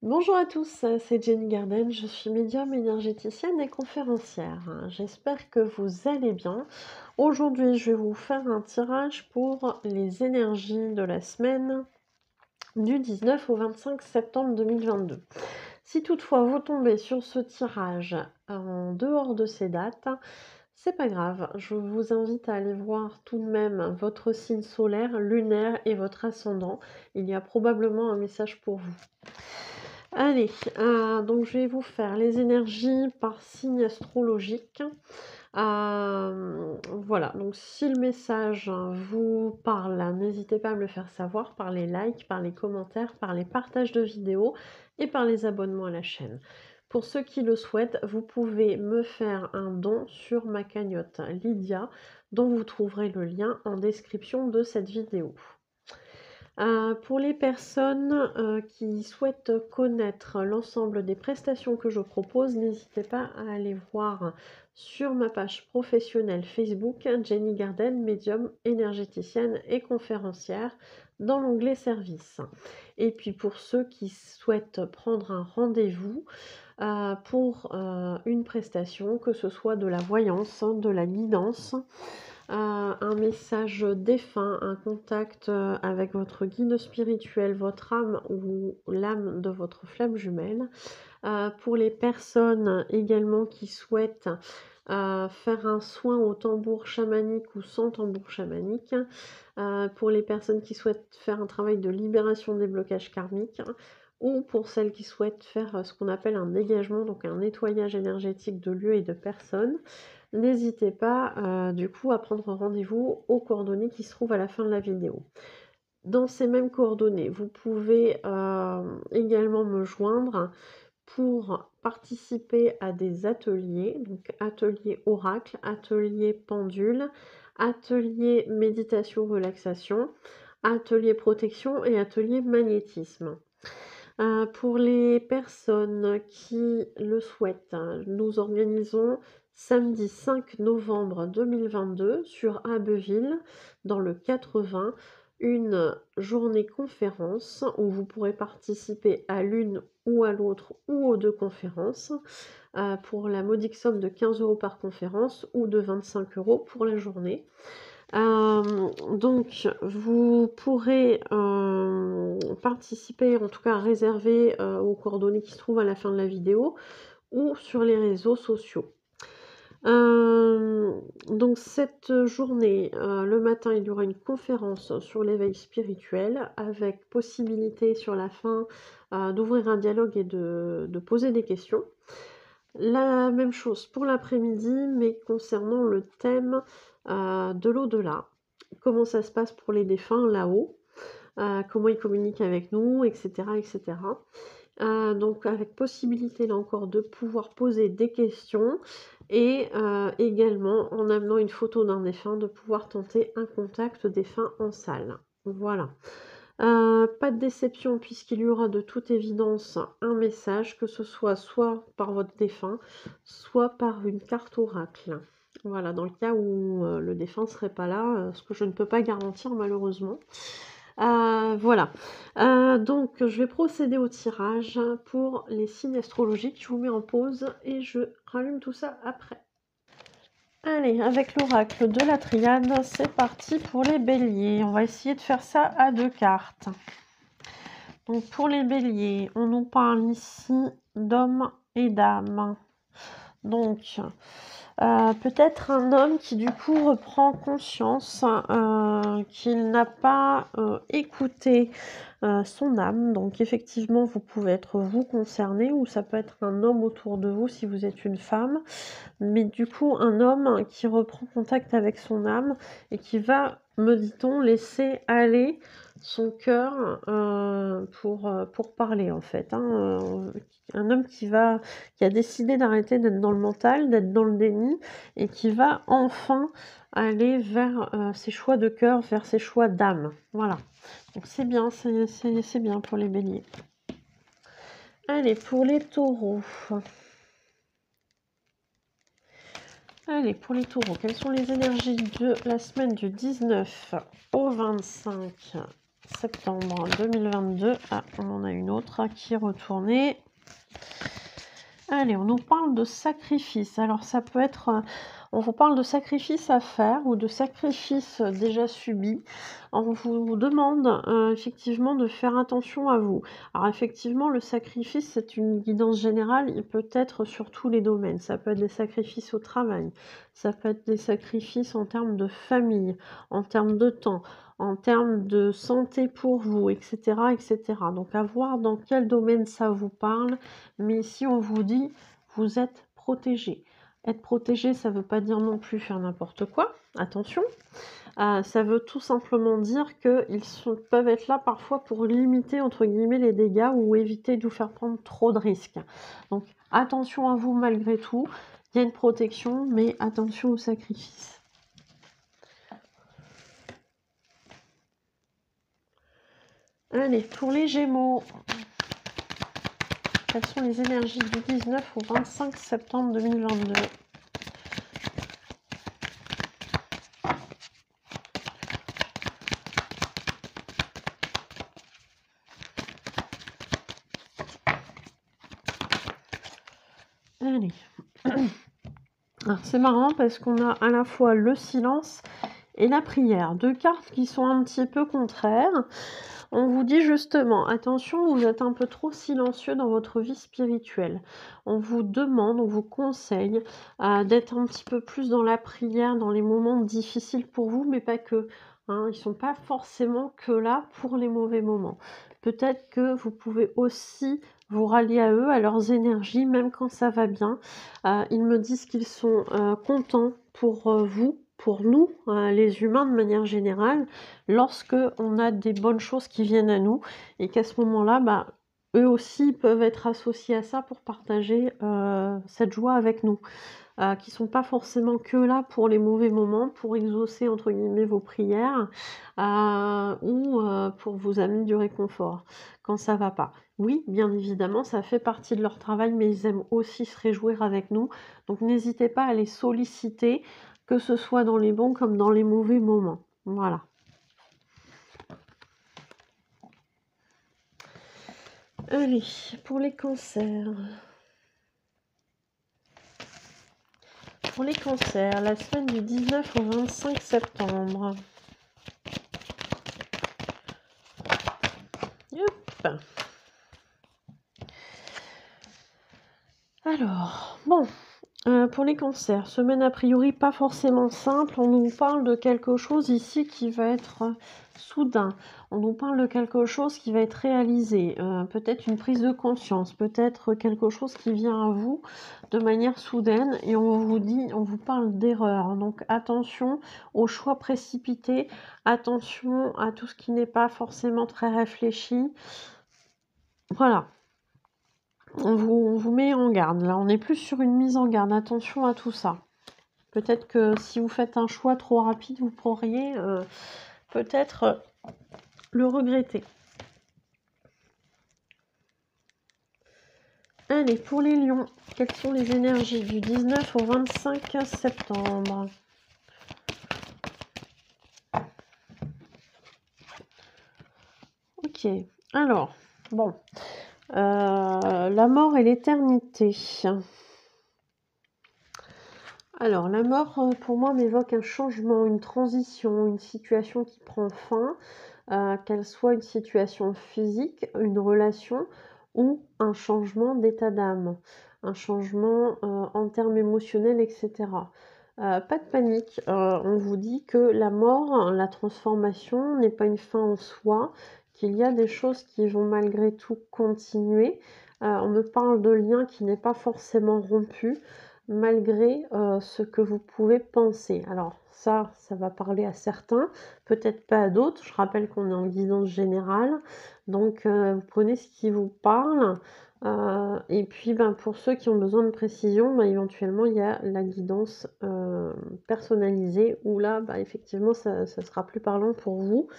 Bonjour à tous, c'est Jenny Garden, je suis médium énergéticienne et conférencière. J'espère que vous allez bien. Aujourd'hui, je vais vous faire un tirage pour les énergies de la semaine du 19 au 25 septembre 2022. Si toutefois vous tombez sur ce tirage en dehors de ces dates, c'est pas grave, je vous invite à aller voir tout de même votre signe solaire, lunaire et votre ascendant. Il y a probablement un message pour vous. Allez, donc je vais vous faire les énergies par signe astrologique. Voilà, donc si le message vous parle, n'hésitez pas à me le faire savoir par les likes, par les commentaires, par les partages de vidéos et par les abonnements à la chaîne. Pour ceux qui le souhaitent, vous pouvez me faire un don sur ma cagnotte Lydia, dont vous trouverez le lien en description de cette vidéo. Pour les personnes qui souhaitent connaître l'ensemble des prestations que je propose, n'hésitez pas à aller voir sur ma page professionnelle Facebook Jenny Garden, médium énergéticienne et conférencière, dans l'onglet service. Et puis pour ceux qui souhaitent prendre un rendez-vous pour une prestation, que ce soit de la voyance, de la guidance, un message défunt, un contact avec votre guide spirituel, votre âme ou l'âme de votre flamme jumelle. Pour les personnes également qui souhaitent faire un soin au tambour chamanique ou sans tambour chamanique, pour les personnes qui souhaitent faire un travail de libération des blocages karmiques, ou pour celles qui souhaitent faire ce qu'on appelle un dégagement, donc un nettoyage énergétique de lieux et de personnes. N'hésitez pas du coup à prendre rendez-vous aux coordonnées qui se trouvent à la fin de la vidéo. Dans ces mêmes coordonnées, vous pouvez également me joindre pour participer à des ateliers, donc atelier oracle, atelier pendule, atelier méditation relaxation, atelier protection et atelier magnétisme. Pour les personnes qui le souhaitent, nous organisons samedi 5 novembre 2022 sur Abbeville, dans le 80, une journée conférence où vous pourrez participer à l'une ou à l'autre ou aux deux conférences pour la modique somme de 15 € par conférence ou de 25 € pour la journée. Donc vous pourrez participer, en tout cas réserver aux coordonnées qui se trouvent à la fin de la vidéo ou sur les réseaux sociaux. Donc cette journée, le matin, il y aura une conférence sur l'éveil spirituel avec possibilité sur la fin d'ouvrir un dialogue et de poser des questions. La même chose pour l'après-midi, mais concernant le thème de l'au-delà. Comment ça se passe pour les défunts là-haut, comment ils communiquent avec nous, etc. etc. Donc avec possibilité là encore de pouvoir poser des questions et également en amenant une photo d'un défunt de pouvoir tenter un contact défunt en salle. Voilà. Pas de déception puisqu'il y aura de toute évidence un message, que ce soit par votre défunt, soit par une carte oracle. Voilà, dans le cas où le défunt ne serait pas là, ce que je ne peux pas garantir malheureusement. Voilà, donc je vais procéder au tirage pour les signes astrologiques. Je vous mets en pause et je rallume tout ça après. Allez, avec l'oracle de la triade, c'est parti pour les béliers. On va essayer de faire ça à 2 cartes. Donc pour les béliers, on nous parle ici d'hommes et d'âmes. Donc peut-être un homme qui du coup reprend conscience qu'il n'a pas écouté son âme. Donc effectivement, vous pouvez être vous concerné ou ça peut être un homme autour de vous si vous êtes une femme. Mais du coup, un homme qui reprend contact avec son âme et qui va, me dit-on, laisser aller son cœur pour parler en fait. Un homme qui a décidé d'arrêter d'être dans le mental, d'être dans le déni et qui va enfin aller vers ses choix de cœur, vers ses choix d'âme. Voilà. Donc c'est bien, c'est bien pour les béliers. Allez, pour les taureaux. Allez, pour les taureaux, quelles sont les énergies de la semaine du 19 au 25 septembre 2022. Ah, on en a une autre qui est retournée. Allez, on nous parle de sacrifice. Alors ça peut être, on vous parle de sacrifice à faire ou de sacrifice déjà subi. On vous demande effectivement de faire attention à vous. Alors effectivement, le sacrifice, c'est une guidance générale, il peut être sur tous les domaines. Ça peut être des sacrifices au travail, ça peut être des sacrifices en termes de famille, en termes de temps, en termes de santé pour vous, etc., etc. Donc à voir dans quel domaine ça vous parle. Mais ici, on vous dit, vous êtes protégé. Être protégé, ça ne veut pas dire non plus faire n'importe quoi. Attention. Ça veut tout simplement dire qu'ils peuvent être là parfois pour limiter, entre guillemets, les dégâts ou éviter de vous faire prendre trop de risques. Donc, attention à vous malgré tout. Il y a une protection, mais attention au sacrifice. Allez, pour les Gémeaux. Quelles sont les énergies du 19 au 25 septembre 2022? Allez. Alors, c'est marrant parce qu'on a à la fois le silence et la prière. Deux cartes qui sont un petit peu contraires. On vous dit justement, attention, vous êtes un peu trop silencieux dans votre vie spirituelle. On vous demande, on vous conseille d'être un petit peu plus dans la prière, dans les moments difficiles pour vous, mais pas que. Hein, ils ne sont pas forcément que là pour les mauvais moments. Peut-être que vous pouvez aussi vous rallier à eux, à leurs énergies, même quand ça va bien. Ils me disent qu'ils sont contents pour vous, pour nous, les humains de manière générale, lorsque on a des bonnes choses qui viennent à nous et qu'à ce moment-là, bah, eux aussi peuvent être associés à ça pour partager cette joie avec nous, qui sont pas forcément que là pour les mauvais moments, pour exaucer entre guillemets vos prières ou pour vous amener du réconfort quand ça va pas. Oui, bien évidemment, ça fait partie de leur travail, mais ils aiment aussi se réjouir avec nous. Donc n'hésitez pas à les solliciter, que ce soit dans les bons comme dans les mauvais moments. Voilà. Allez, pour les cancers. Pour les cancers, la semaine du 19 au 25 septembre. Hop. Alors, bon, pour les cancers, semaine a priori pas forcément simple. On nous parle de quelque chose ici qui va être soudain. On nous parle de quelque chose qui va être réalisé. Peut-être une prise de conscience, peut-être quelque chose qui vient à vous de manière soudaine. Et on vous dit, on vous parle d'erreur. Donc attention aux choix précipités. Attention à tout ce qui n'est pas forcément très réfléchi. Voilà. On vous met en garde. Là, on est plus sur une mise en garde. Attention à tout ça. Peut-être que si vous faites un choix trop rapide, vous pourriez peut-être le regretter. Allez, pour les lions, quelles sont les énergies du 19 au 25 septembre? Ok, alors, bon. La mort et l'éternité. Alors, la mort, pour moi, m'évoque un changement, une transition, une situation qui prend fin, qu'elle soit une situation physique, une relation ou un changement d'état d'âme, un changement en termes émotionnels, etc. Pas de panique, on vous dit que la mort, la transformation n'est pas une fin en soi, qu'il y a des choses qui vont malgré tout continuer. On me parle de liens qui n'est pas forcément rompu, malgré ce que vous pouvez penser. Alors ça va parler à certains, peut-être pas à d'autres. Je rappelle qu'on est en guidance générale, donc vous prenez ce qui vous parle. Et puis pour ceux qui ont besoin de précision, éventuellement il y a la guidance personnalisée où là effectivement ça sera plus parlant pour vous.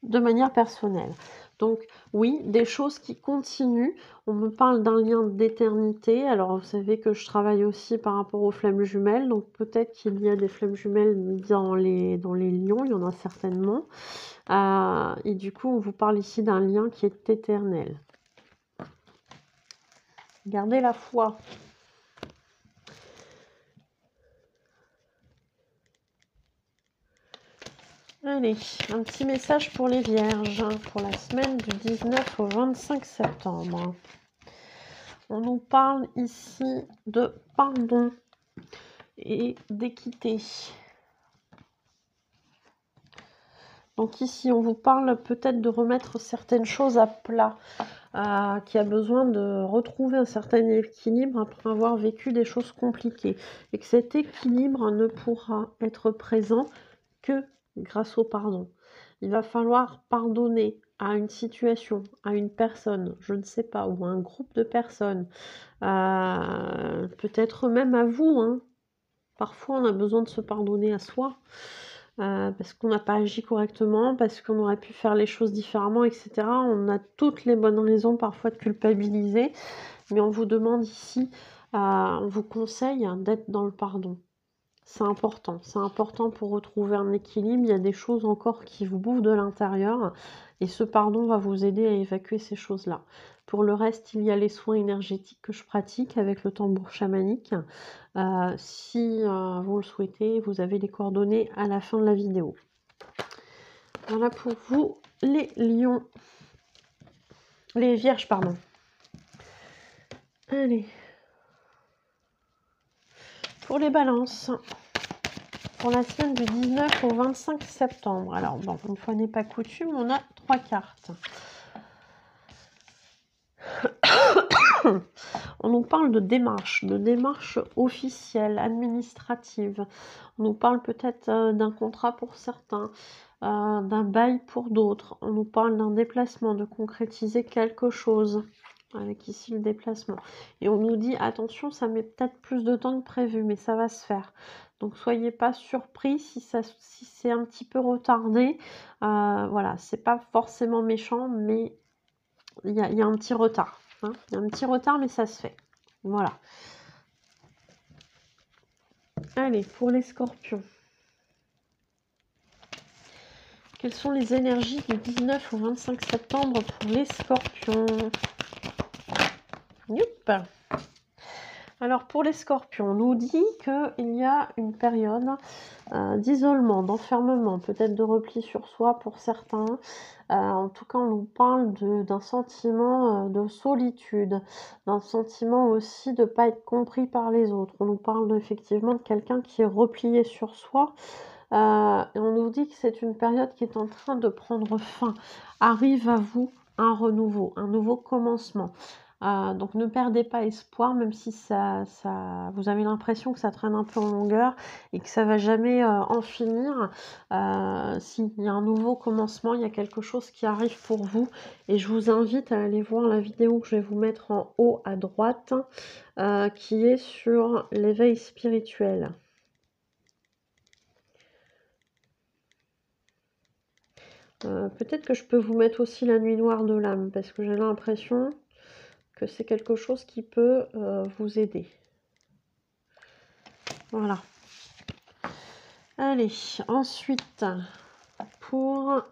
de manière personnelle. Donc oui, des choses qui continuent. On me parle d'un lien d'éternité. Alors vous savez que je travaille aussi par rapport aux flammes jumelles, donc peut-être qu'il y a des flammes jumelles dans les lions, il y en a certainement. Et du coup, on vous parle ici d'un lien qui est éternel. Gardez la foi. Allez, un petit message pour les vierges, pour la semaine du 19 au 25 septembre. On nous parle ici de pardon et d'équité. Donc ici, on vous parle peut-être de remettre certaines choses à plat, qui a besoin de retrouver un certain équilibre après avoir vécu des choses compliquées. Et que cet équilibre ne pourra être présent que grâce au pardon. Il va falloir pardonner à une situation, à une personne, je ne sais pas, ou à un groupe de personnes, peut-être même à vous, hein. Parfois, on a besoin de se pardonner à soi, parce qu'on n'a pas agi correctement, parce qu'on aurait pu faire les choses différemment, etc. On a toutes les bonnes raisons parfois de culpabiliser, mais on vous demande ici, on vous conseille d'être dans le pardon. C'est important pour retrouver un équilibre. Il y a des choses encore qui vous bouffent de l'intérieur et ce pardon va vous aider à évacuer ces choses-là. Pour le reste, il y a les soins énergétiques que je pratique avec le tambour chamanique. Si vous le souhaitez, vous avez les coordonnées à la fin de la vidéo. Voilà pour vous, les lions. Les vierges, pardon. Allez. Pour les balances. Pour la semaine du 19 au 25 septembre. Alors, bon, une fois n'est pas coutume, on a 3 cartes. On nous parle de démarche officielle, administrative. On nous parle peut-être d'un contrat pour certains, d'un bail pour d'autres. On nous parle d'un déplacement, de concrétiser quelque chose. Avec ici le déplacement. Et on nous dit, attention, ça met peut-être plus de temps que prévu, mais ça va se faire. Donc, soyez pas surpris si c'est un petit peu retardé. Voilà, c'est pas forcément méchant, mais il y a un petit retard. Hein. Il y a un petit retard, mais ça se fait. Voilà. Allez, pour les scorpions. Quelles sont les énergies du 19 au 25 septembre pour les scorpions? Youp. Alors pour les scorpions, on nous dit qu'il y a une période d'isolement, d'enfermement, peut-être de repli sur soi pour certains. En tout cas, on nous parle d'un sentiment de solitude, d'un sentiment aussi de ne pas être compris par les autres. On nous parle effectivement de quelqu'un qui est replié sur soi. Et on nous dit que c'est une période qui est en train de prendre fin. Arrive à vous un renouveau, un nouveau commencement. Donc ne perdez pas espoir, même si vous avez l'impression que ça traîne un peu en longueur et que ça va jamais en finir. Si, il y a un nouveau commencement, il y a quelque chose qui arrive pour vous. Et je vous invite à aller voir la vidéo que je vais vous mettre en haut à droite, qui est sur l'éveil spirituel. Peut-être que je peux vous mettre aussi la nuit noire de l'âme, parce que j'ai l'impression que c'est quelque chose qui peut vous aider. Voilà. Allez, ensuite, pour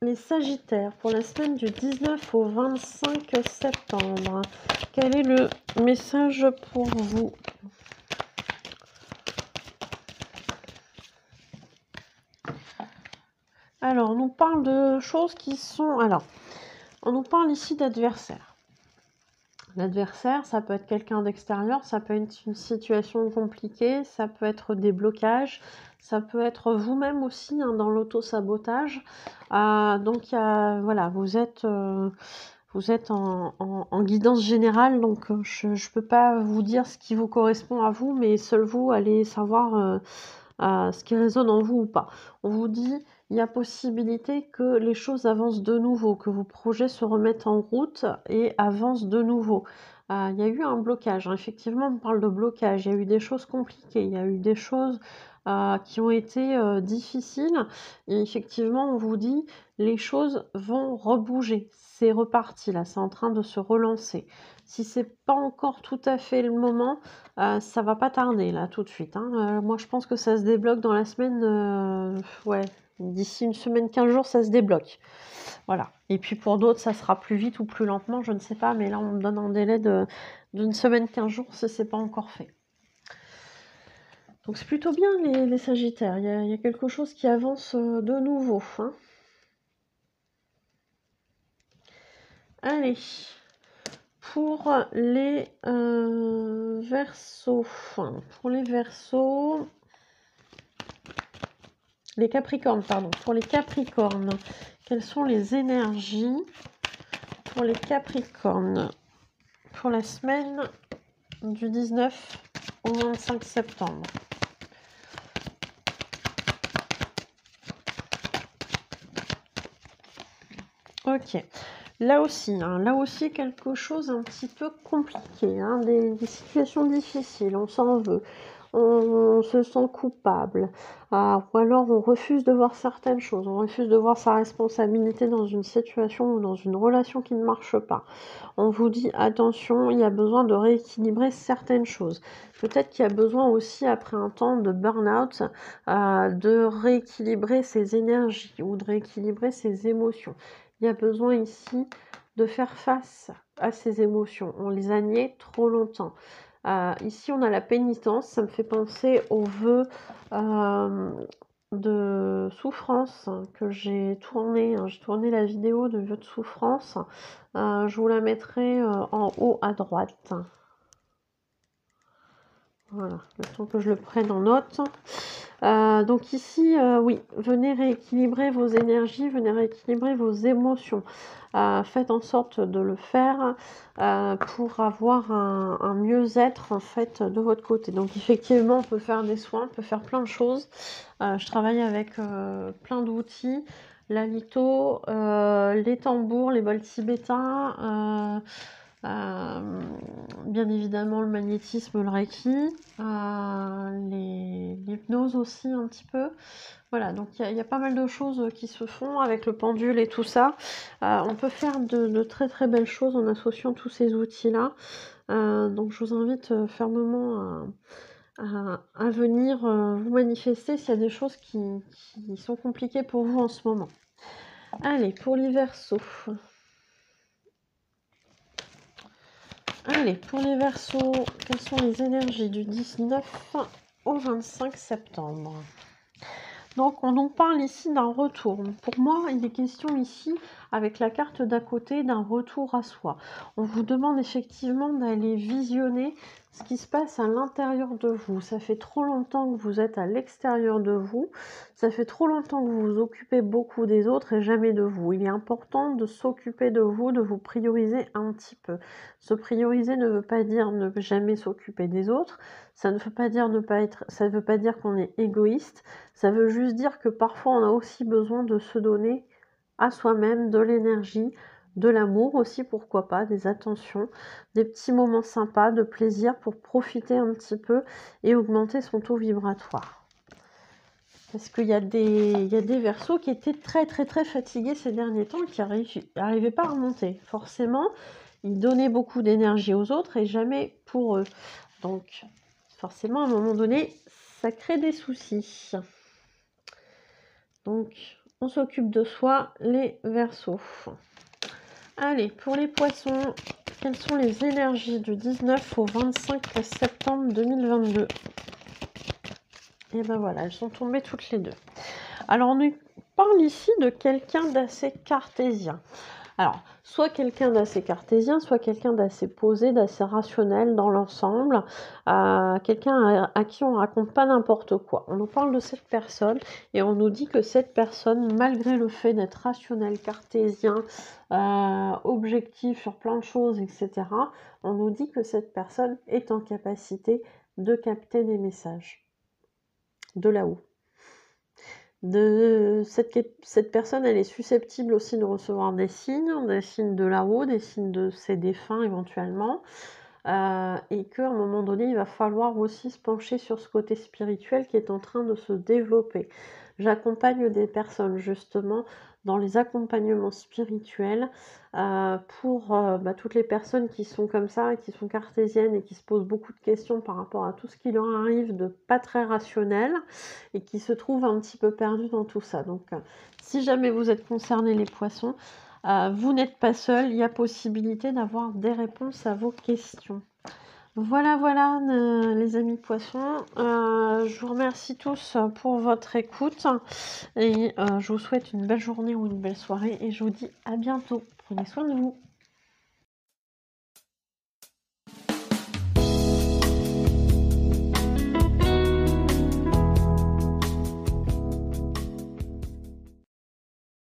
les Sagittaires, pour la semaine du 19 au 25 septembre, quel est le message pour vous? Alors, on nous parle de choses qui sont... Alors, on nous parle ici d'adversaires. L'adversaire, ça peut être quelqu'un d'extérieur, ça peut être une situation compliquée, ça peut être des blocages, ça peut être vous-même aussi hein, dans l'auto-sabotage. Donc, voilà, vous êtes en guidance générale, donc je ne peux pas vous dire ce qui vous correspond à vous, mais seul vous allez savoir ce qui résonne en vous ou pas. On vous dit, il y a possibilité que les choses avancent de nouveau, que vos projets se remettent en route et avancent de nouveau. il y a eu un blocage, hein. Effectivement, on parle de blocage. Il y a eu des choses compliquées, il y a eu des choses qui ont été difficiles. Et effectivement, on vous dit, les choses vont rebouger. C'est reparti là, c'est en train de se relancer. Si c'est pas encore tout à fait le moment, ça va pas tarder là tout de suite, hein. Moi, je pense que ça se débloque dans la semaine, ouais, d'ici une semaine, 15 jours, ça se débloque. Voilà. Et puis pour d'autres, ça sera plus vite ou plus lentement, je ne sais pas, mais là, on me donne un délai d'une semaine, 15 jours si c'est pas encore fait. Donc c'est plutôt bien les Sagittaires, il y a quelque chose qui avance de nouveau, hein. Allez, pour les Verseaux, les Capricornes, pardon, pour les Capricornes, quelles sont les énergies pour les Capricornes pour la semaine du 19 au 25 septembre? Ok, là aussi quelque chose un petit peu compliqué, hein, des situations difficiles, on s'en veut, on se sent coupable, ou alors on refuse de voir certaines choses, on refuse de voir sa responsabilité dans une situation ou dans une relation qui ne marche pas. On vous dit attention, il y a besoin de rééquilibrer certaines choses. Peut-être qu'il y a besoin aussi, après un temps de burn-out, de rééquilibrer ses énergies ou de rééquilibrer ses émotions. Il y a besoin ici de faire face à ces émotions. On les a niées trop longtemps. Ici, on a la pénitence. Ça me fait penser aux vœux de souffrance que j'ai tourné. J'ai tourné la vidéo de vœux de souffrance. Je vous la mettrai en haut à droite. Voilà, le temps que je le prenne en note. Donc ici, oui, venez rééquilibrer vos énergies, venez rééquilibrer vos émotions. Faites en sorte de le faire pour avoir un mieux-être en fait de votre côté. Donc effectivement, on peut faire des soins, on peut faire plein de choses. Je travaille avec plein d'outils, la litho, les tambours, les bols tibétains, bien évidemment le magnétisme, le reiki, l'hypnose aussi un petit peu. Voilà, donc il y a pas mal de choses qui se font avec le pendule et tout ça. On peut faire de très très belles choses en associant tous ces outils-là. Donc je vous invite fermement à venir vous manifester s'il y a des choses qui sont compliquées pour vous en ce moment. Allez, pour les Verseaux. Allez, pour les Verseaux, quelles sont les énergies du 19 au 25 septembre? Donc, on nous parle ici d'un retour. Pour moi, il est question ici, avec la carte d'à côté, d'un retour à soi. On vous demande effectivement d'aller visionner ce qui se passe à l'intérieur de vous. Ça fait trop longtemps que vous êtes à l'extérieur de vous. Ça fait trop longtemps que vous vous occupez beaucoup des autres et jamais de vous. Il est important de s'occuper de vous prioriser un petit peu. Se prioriser ne veut pas dire ne jamais s'occuper des autres. Ça ne veut pas dire ça ne veut pas dire qu'on est égoïste. Ça veut juste dire que parfois on a aussi besoin de se donner à soi-même de l'énergie, de l'amour aussi, pourquoi pas, des attentions, des petits moments sympas, de plaisir pour profiter un petit peu et augmenter son taux vibratoire. Parce qu'il y a des Verseaux qui étaient très très très fatigués ces derniers temps, qui n'arrivaient pas à remonter. Forcément, ils donnaient beaucoup d'énergie aux autres et jamais pour eux. Donc, forcément, à un moment donné, ça crée des soucis. Donc, on s'occupe de soi, les Verseaux. Allez, pour les Poissons, quelles sont les énergies du 19 au 25 septembre 2022? Et ben voilà, elles sont tombées toutes les deux. Alors, on nous parle ici de quelqu'un d'assez cartésien. Alors, soit quelqu'un d'assez cartésien, soit quelqu'un d'assez posé, d'assez rationnel dans l'ensemble, quelqu'un à qui on raconte pas n'importe quoi. On nous parle de cette personne et on nous dit que cette personne, malgré le fait d'être rationnel, cartésien, objectif sur plein de choses, etc., on nous dit que cette personne est en capacité de capter des messages de là-haut. Cette personne, elle est susceptible aussi de recevoir des signes de là-haut, des signes de ses défunts éventuellement. et qu'à un moment donné, il va falloir aussi se pencher sur ce côté spirituel qui est en train de se développer. J'accompagne des personnes justement dans les accompagnements spirituels, pour, toutes les personnes qui sont comme ça, qui sont cartésiennes et qui se posent beaucoup de questions par rapport à tout ce qui leur arrive de pas très rationnel et qui se trouvent un petit peu perdues dans tout ça. Donc, si jamais vous êtes concernés les poissons, vous n'êtes pas seuls, il y a possibilité d'avoir des réponses à vos questions. Voilà, voilà, les amis poissons, je vous remercie tous pour votre écoute et je vous souhaite une belle journée ou une belle soirée et je vous dis à bientôt. Prenez soin de vous.